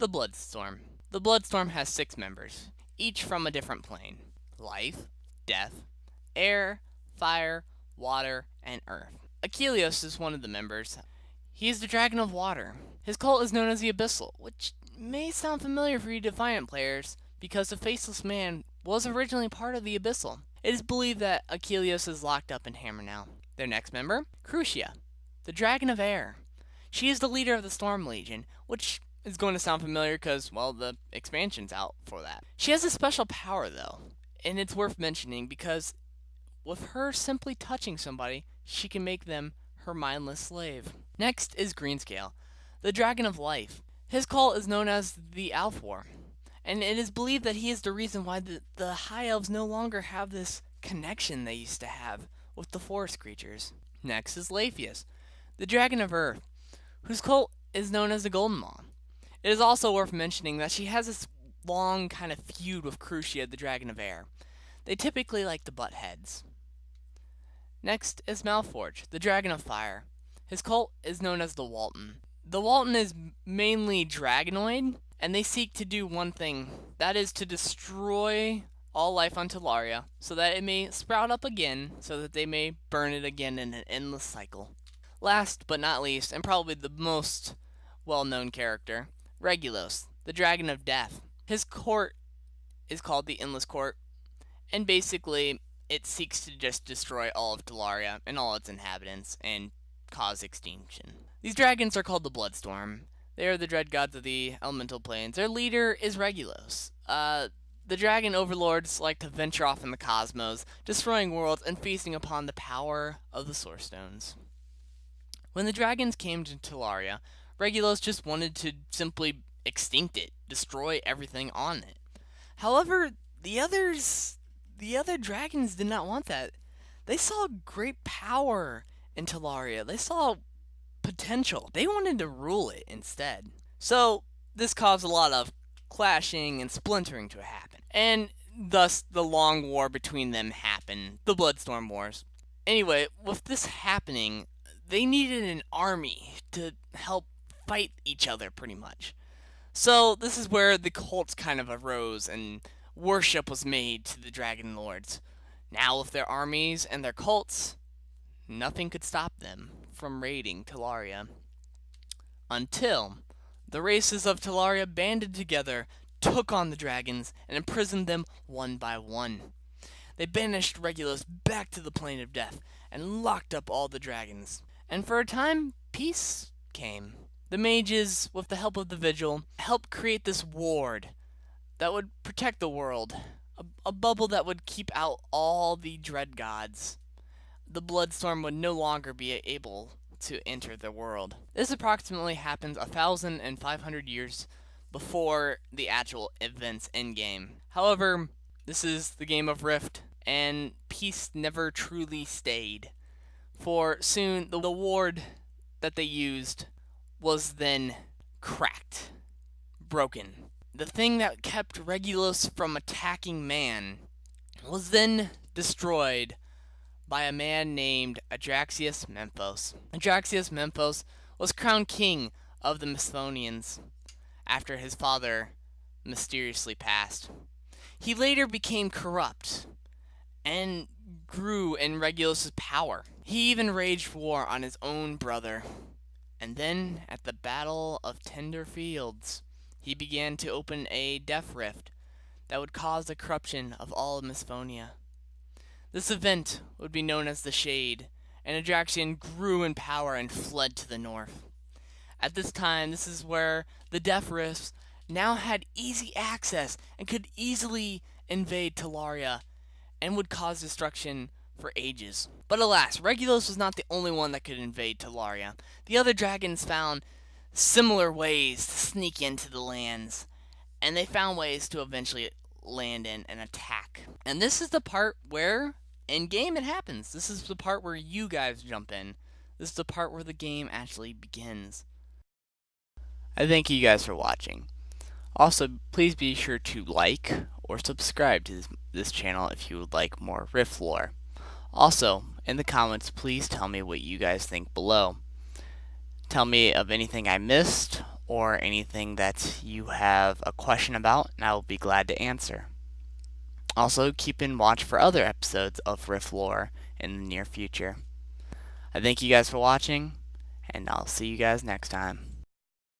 The Bloodstorm. The Bloodstorm has 6 members, each from a different plane: life, death, air, fire, water, and earth. Achilles is one of the members. He is the Dragon of Water. His cult is known as the Abyssal, which may sound familiar for you Defiant players, because the Faceless Man was originally part of the Abyssal. It is believed that Achilles is locked up in Hammer now. Their next member, Crucia, the Dragon of Air. She is the leader of the Storm Legion, which is going to sound familiar because, well, the expansion's out for that. She has a special power, though, and it's worth mentioning because with her simply touching somebody, she can make them her mindless slave. Next is Greenscale, the Dragon of Life. His cult is known as the Althor, and it is believed that he is the reason why the High Elves no longer have this connection they used to have with the forest creatures. Next is Lapheus, the Dragon of Earth, whose cult is known as the Golden Maw. It is also worth mentioning that she has this long kind of feud with Crucia, the Dragon of Air. They typically like to butt heads. Next is Malforge, the Dragon of Fire. His cult is known as the Walton. The Walton is mainly dragonoid, and they seek to do one thing, that is to destroy all life on Talaria, so that it may sprout up again, so that they may burn it again in an endless cycle. Last but not least, and probably the most well-known character, Regulus, the Dragon of Death. His court is called the Endless Court, and basically it seeks to just destroy all of Talaria and all its inhabitants and cause extinction. These dragons are called the Bloodstorm. They are the dread gods of the elemental planes. Their leader is Regulus. The dragon overlords like to venture off in the cosmos, destroying worlds and feasting upon the power of the Source Stones. When the dragons came to Talaria, Regulus just wanted to simply extinct it, destroy everything on it. However, the other dragons did not want that. They saw great power in Talaria. They saw potential. They wanted to rule it instead. So, this caused a lot of clashing and splintering to happen. And thus, the long war between them happened, the Bloodstorm Wars. Anyway, with this happening, they needed an army to help fight each other, pretty much. So, this is where the cults kind of arose and worship was made to the Dragon Lords. Now, with their armies and their cults, nothing could stop them from raiding Talaria. Until the races of Talaria banded together, took on the dragons, and imprisoned them one by one. They banished Regulus back to the plane of death, and locked up all the dragons. And for a time, peace came. The mages, with the help of the Vigil, helped create this ward that would protect the world, a bubble that would keep out all the dread gods. The Bloodstorm would no longer be able to enter the world. This approximately happens 1,500 years before the actual events in-game. However, this is the game of Rift, and peace never truly stayed. For soon, the ward that they used was then cracked, broken. The thing that kept Regulus from attacking man was then destroyed by a man named Adraxius Memphos. Adraxius Memphos was crowned king of the Misthonians after his father mysteriously passed. He later became corrupt and grew in Regulus' power. He even waged war on his own brother. And then, at the Battle of Tender Fields, he began to open a death rift that would cause the corruption of all of Misthonia. This event would be known as the Shade, and Adraxian grew in power and fled to the north. At this time, this is where the Death Rifts now had easy access and could easily invade Talaria and would cause destruction for ages. But alas, Regulus was not the only one that could invade Talaria. The other dragons found similar ways to sneak into the lands, and they found ways to eventually land in and attack. And this is the part where, in game, it happens. This is the part where you guys jump in. This is the part where the game actually begins. I thank you guys for watching. Also, please be sure to like or subscribe to this channel if you would like more Rift lore. Also, in the comments, please tell me what you guys think below. Tell me of anything I missed, or anything that you have a question about, and I will be glad to answer. Also, keep in watch for other episodes of Rift Lore in the near future. I thank you guys for watching, and I'll see you guys next time.